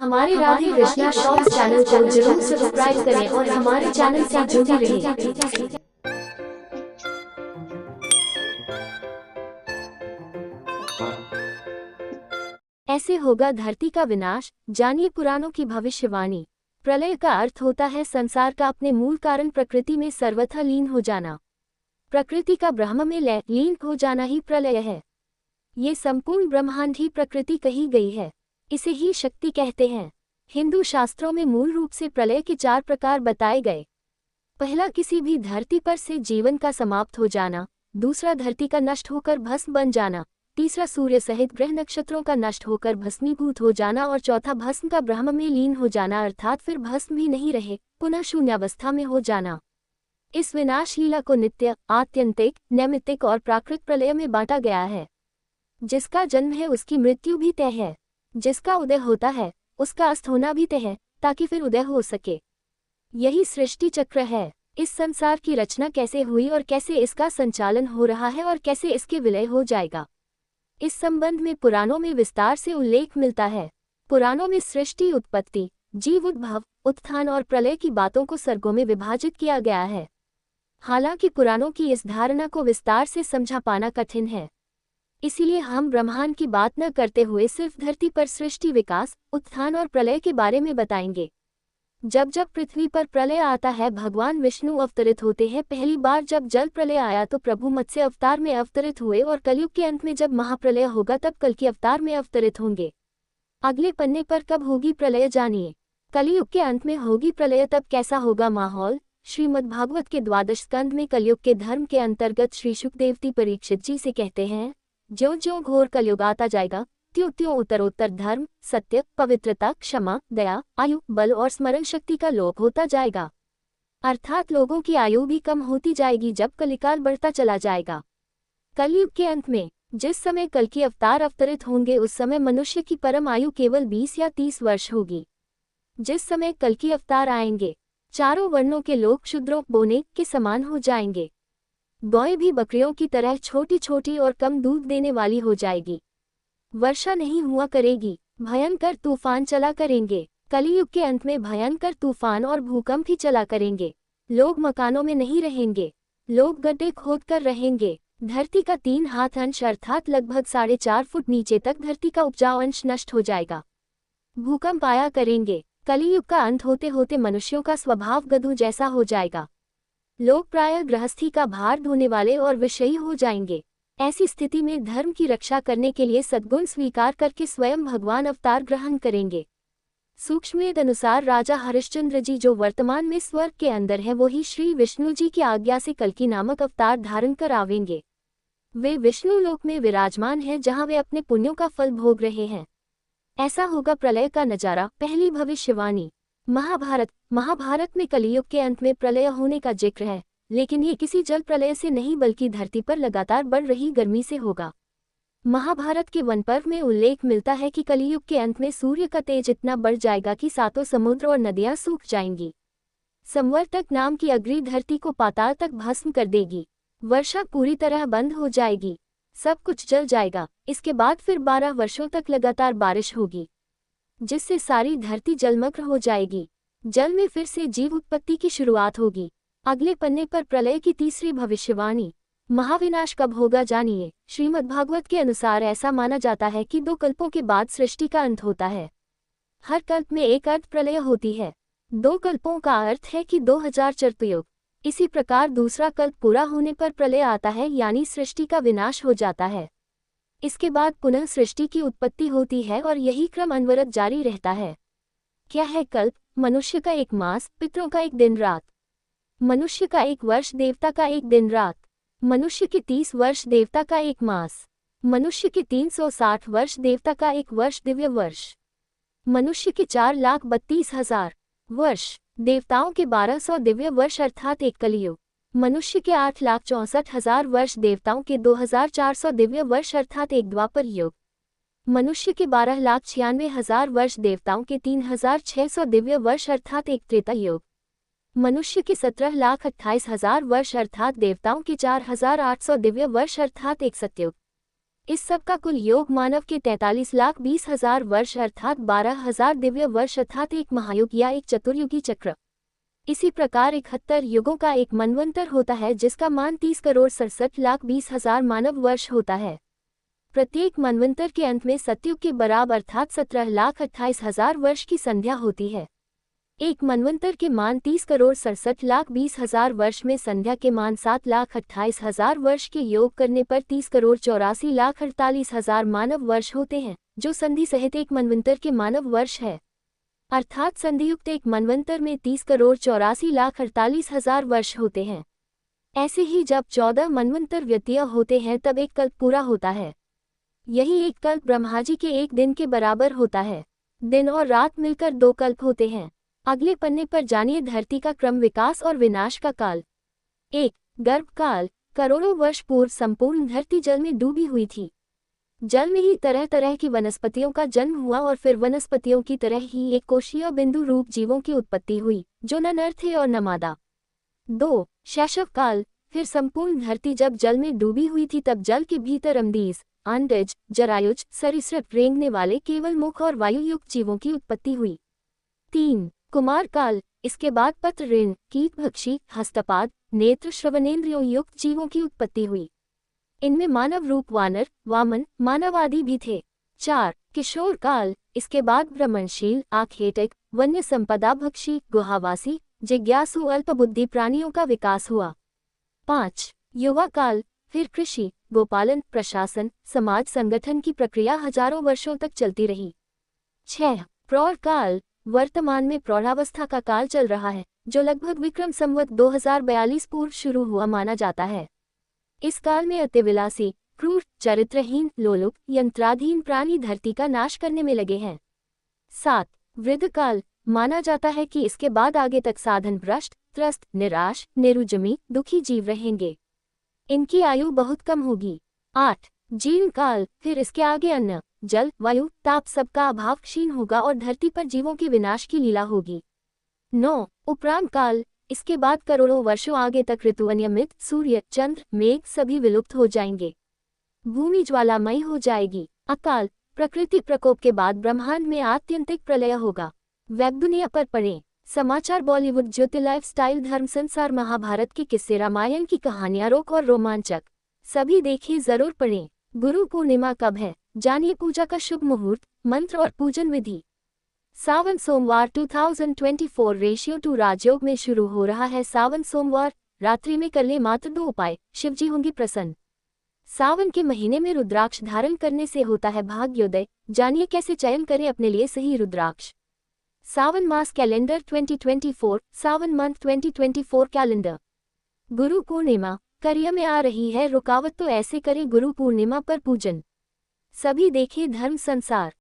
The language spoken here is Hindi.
हमारे राधे कृष्णा शॉर्ट्स चैनल को जरूर सब्सक्राइब करें और हमारे चैनल से जुड़े रहें। ऐसे होगा धरती का विनाश, जानिए पुराणों की भविष्यवाणी। प्रलय का अर्थ होता है संसार का अपने मूल कारण प्रकृति में सर्वथा लीन हो जाना। प्रकृति का ब्रह्म में लीन हो जाना ही प्रलय है। ये संपूर्ण ब्रह्मांड ही प्रकृति कही गई है, इसे ही शक्ति कहते हैं। हिंदू शास्त्रों में मूल रूप से प्रलय के 4 प्रकार बताए गए। पहला, किसी भी धरती पर से जीवन का समाप्त हो जाना। दूसरा, धरती का नष्ट होकर भस्म बन जाना। तीसरा, सूर्य सहित ग्रह नक्षत्रों का नष्ट होकर भस्मीभूत हो जाना। और चौथा, भस्म का ब्रह्म में लीन हो जाना, अर्थात फिर भस्म भी नहीं रहे, पुनः शून्यावस्था में हो जाना। इस विनाश लीला को नित्य, आत्यंतिक, नैमित्तिक और प्राकृत प्रलय में बांटा गया है। जिसका जन्म है उसकी मृत्यु भी तय है, जिसका उदय होता है उसका अस्त होना भी तय है, ताकि फिर उदय हो सके। यही सृष्टि चक्र है। इस संसार की रचना कैसे हुई और कैसे इसका संचालन हो रहा है और कैसे इसके विलय हो जाएगा, इस संबंध में पुराणों में विस्तार से उल्लेख मिलता है। पुराणों में सृष्टि, उत्पत्ति, जीव उद्भव, उत्थान और प्रलय की बातों को सर्गों में विभाजित किया गया है। हालांकि पुराणों की इस धारणा को विस्तार से समझा पाना कठिन है, इसीलिए हम ब्रह्मांड की बात न करते हुए सिर्फ धरती पर सृष्टि, विकास, उत्थान और प्रलय के बारे में बताएंगे। जब जब पृथ्वी पर प्रलय आता है, भगवान विष्णु अवतरित होते हैं। पहली बार जब जल प्रलय आया तो प्रभु मत्स्य अवतार में अवतरित हुए, और कलयुग के अंत में जब महाप्रलय होगा तब कल्कि अवतार में अवतरित होंगे। अगले पन्ने पर कब होगी प्रलय जानिए। कलयुग के अंत में होगी प्रलय, तब कैसा होगा माहौल। श्रीमद्भागवत के 12 स्कंद में कलयुग के धर्म के अंतर्गत श्री शुकदेवती परीक्षित जी से कहते हैं, ज्यों ज्यों घोर कलयुग आता जाएगा, त्यों त्यों उत्तरोत्तर धर्म, सत्य, पवित्रता, क्षमा, दया, आयु, बल और स्मरण शक्ति का लोप होता जाएगा। अर्थात लोगों की आयु भी कम होती जाएगी जब कलिकाल बढ़ता चला जाएगा। कलयुग के अंत में जिस समय कल्कि अवतार अवतरित होंगे, उस समय मनुष्य की परम आयु केवल 20 या 30 वर्ष होगी। जिस समय कल्कि अवतार आएंगे, चारों वर्णों के लोग शूद्रों, बोने के समान हो जाएंगे। गौएं भी बकरियों की तरह छोटी छोटी और कम दूध देने वाली हो जाएगी। वर्षा नहीं हुआ करेगी, भयंकर तूफान चला करेंगे। कलियुग के अंत में भयंकर तूफान और भूकंप ही चला करेंगे। लोग मकानों में नहीं रहेंगे, लोग गड्ढे खोद कर रहेंगे। धरती का 3 हाथ अंश अर्थात लगभग 4.5 फुट नीचे तक धरती का उपजाऊ अंश नष्ट हो जाएगा। भूकंप आया करेंगे। कलियुग का अंत होते होते मनुष्यों का स्वभाव गधों जैसा हो जाएगा। लोग प्रायः गृहस्थी का भार ढोने वाले और विषयी हो जाएंगे। ऐसी स्थिति में धर्म की रक्षा करने के लिए सद्गुण स्वीकार करके स्वयं भगवान अवतार ग्रहण करेंगे। सूक्ष्मवेद अनुसार राजा हरिश्चंद्र जी जो वर्तमान में स्वर्ग के अंदर है, वही श्री विष्णु जी की आज्ञा से कल्कि नामक अवतार धारण कर आवेंगे। वे विष्णु लोक में विराजमान हैं, जहां वे अपने पुण्यों का फल भोग रहे हैं। ऐसा होगा प्रलय का नजारा। पहली भविष्यवाणी। महाभारत में कलियुग के अंत में प्रलय होने का जिक्र है, लेकिन ये किसी जल प्रलय से नहीं बल्कि धरती पर लगातार बढ़ रही गर्मी से होगा। महाभारत के वन पर्व में उल्लेख मिलता है कि कलियुग के अंत में सूर्य का तेज इतना बढ़ जाएगा कि 7 समुद्र और नदियां सूख जाएंगी। संवर्तक नाम की अग्नि धरती को पाताल तक भस्म कर देगी। वर्षा पूरी तरह बंद हो जाएगी, सब कुछ जल जाएगा। इसके बाद फिर 12 वर्षों तक लगातार बारिश होगी, जिससे सारी धरती जलमग्न हो जाएगी। जल में फिर से जीव उत्पत्ति की शुरुआत होगी। अगले पन्ने पर प्रलय की तीसरी भविष्यवाणी। महाविनाश कब होगा जानिए। श्रीमद्भागवत के अनुसार ऐसा माना जाता है कि 2 कल्पों के बाद सृष्टि का अंत होता है। हर कल्प में एक अर्थ प्रलय होती है। 2 कल्पों का अर्थ है कि 2000 चतुर्युग। इसी प्रकार दूसरा कल्प पूरा होने पर प्रलय आता है, यानी सृष्टि का विनाश हो जाता है। इसके बाद पुनः सृष्टि की उत्पत्ति होती है और यही क्रम अनवरत जारी रहता है। क्या है कल्प? मनुष्य का 1 मास, पितरों का 1 दिन रात। मनुष्य का 1 वर्ष, देवता का 1 दिन रात। मनुष्य के 30 वर्ष, देवता का 1 मास। मनुष्य के 360 वर्ष, देवता का 1 वर्ष, दिव्य वर्ष। मनुष्य के 4,32,000 वर्ष, देवताओं के 1200 दिव्य वर्ष अर्थात 1 कलियुग। मनुष्य के 8,64,000 वर्ष, देवताओं के 2,400 दिव्य वर्ष अर्थात 1 द्वापर युग। मनुष्य के 12,96,000 वर्ष, देवताओं के 3,600 दिव्य वर्ष अर्थात 1 त्रेता युग। मनुष्य के 17,28,000 वर्ष अर्थात देवताओं के 4,800 दिव्य वर्ष अर्थात 1 सतयुग। इस सब का कुल योग मानव के 43,20,000 वर्ष अर्थात 12,000 दिव्य वर्ष अर्थात एक महायुग या एक चतुर्युगी चक्र। इसी प्रकार 71 युगों का एक मनवंतर होता है जिसका मान 30,67,20,000 मानव वर्ष होता है। प्रत्येक मनवंतर के अंत में सतयुग के बराबर अर्थात 17,28,000 वर्ष की संध्या होती है। एक मनवंतर के मान 30,67,20,000 वर्ष में संध्या के मान 7,28,000 वर्ष के योग करने पर 30,84,48,000 मानव वर्ष होते हैं, जो संधि सहित एक मनवंतर के मानव वर्ष है। अर्थात संधियुक्त एक मनवंतर में 30,84,48,000 वर्ष होते हैं। ऐसे ही जब 14 मनवंतर व्यतीय होते हैं तब एक कल्प पूरा होता है। यही एक कल्प ब्रह्माजी के एक दिन के बराबर होता है। दिन और रात मिलकर 2 कल्प होते हैं। अगले पन्ने पर जानिए धरती का क्रम, विकास और विनाश का काल। 1. गर्भकाल। करोड़ों वर्ष पूर्व संपूर्ण धरती जल में डूबी हुई थी। जल में ही तरह तरह की वनस्पतियों का जन्म हुआ और फिर वनस्पतियों की तरह ही एक कोशीय बिंदु रूप जीवों की उत्पत्ति हुई, जो न नर थे और न मादा। 2. शैशव काल। फिर संपूर्ण धरती जब जल में डूबी हुई थी तब जल के भीतर अम्डीज, अंडज, जरायुज, सरीसृप, रेंगने वाले केवल मुख और वायु युक्त जीवों की उत्पत्ति हुई। 3. कुमार काल। इसके बाद पत्र ऋण, कीटभक्षी, हस्तपाद, नेत्र, श्रवणेन्द्रियों युक्त जीवों की उत्पत्ति हुई। इनमें मानव रूप वानर, वामन, मानव आदि भी थे। 4. किशोर काल। इसके बाद भ्रमणशील, आखेटक, वन्य संपदा भक्षी, गुहावासी, जिज्ञासु, अल्पबुद्धि प्राणियों का विकास हुआ। 5. युवा काल। फिर कृषि, गोपालन, प्रशासन, समाज संगठन की प्रक्रिया हजारों वर्षों तक चलती रही। 6. प्रौढ़ काल। वर्तमान में प्रौढ़ावस्था का काल चल रहा है, जो लगभग विक्रम संवत 2042 पूर्व शुरू हुआ माना जाता है। इस काल में अतिविलासी, क्रूर, चरित्रहीन, लोलुप, यंत्राधीन प्राणी धरती का नाश करने में लगे हैं। 7. वृद्ध काल। माना जाता है कि इसके बाद आगे तक साधन भ्रष्ट, त्रस्त, निराश, निरुजमी, दुखी जीव रहेंगे। इनकी आयु बहुत कम होगी। 8. जीर्ण काल। फिर इसके आगे अन्न, जल, वायु, ताप सबका अभाव क्षीण होगा और धरती पर जीवों के विनाश की लीला होगी। 9. उपराम काल। इसके बाद करोड़ों वर्षों आगे तक ऋतु अनियमित, सूर्य, चंद्र, मेघ सभी विलुप्त हो जाएंगे। भूमि ज्वालामयी हो जाएगी। अकाल। प्रकृति प्रकोप के बाद ब्रह्मांड में आत्यंतिक प्रलय होगा। वेब दुनिया पर पढ़ें। समाचार, बॉलीवुड, ज्योति, लाइफस्टाइल, धर्म, संसार, महाभारत के किस्से, रामायण की कहानियां रोक और रोमांचक सभी देखिए, जरूर पढ़ें। गुरु पूर्णिमा कब है, जानिए पूजा का शुभ मुहूर्त, मंत्र और पूजन विधि। सावन सोमवार 2024 रेशियो 2 राजयोग में शुरू हो रहा है। सावन सोमवार रात्रि में कर ले मात्र 2 उपाय, शिवजी होंगे प्रसन्न। सावन के महीने में रुद्राक्ष धारण करने से होता है भाग्योदय, जानिए कैसे चयन करें अपने लिए सही रुद्राक्ष। सावन मास कैलेंडर 2024, सावन month 2024 calendar. Guru Purnima career में आ रही है रुकावट तो ऐसे करें गुरु पूर्णिमा पर पूजन। सभी देखें धर्म संसार।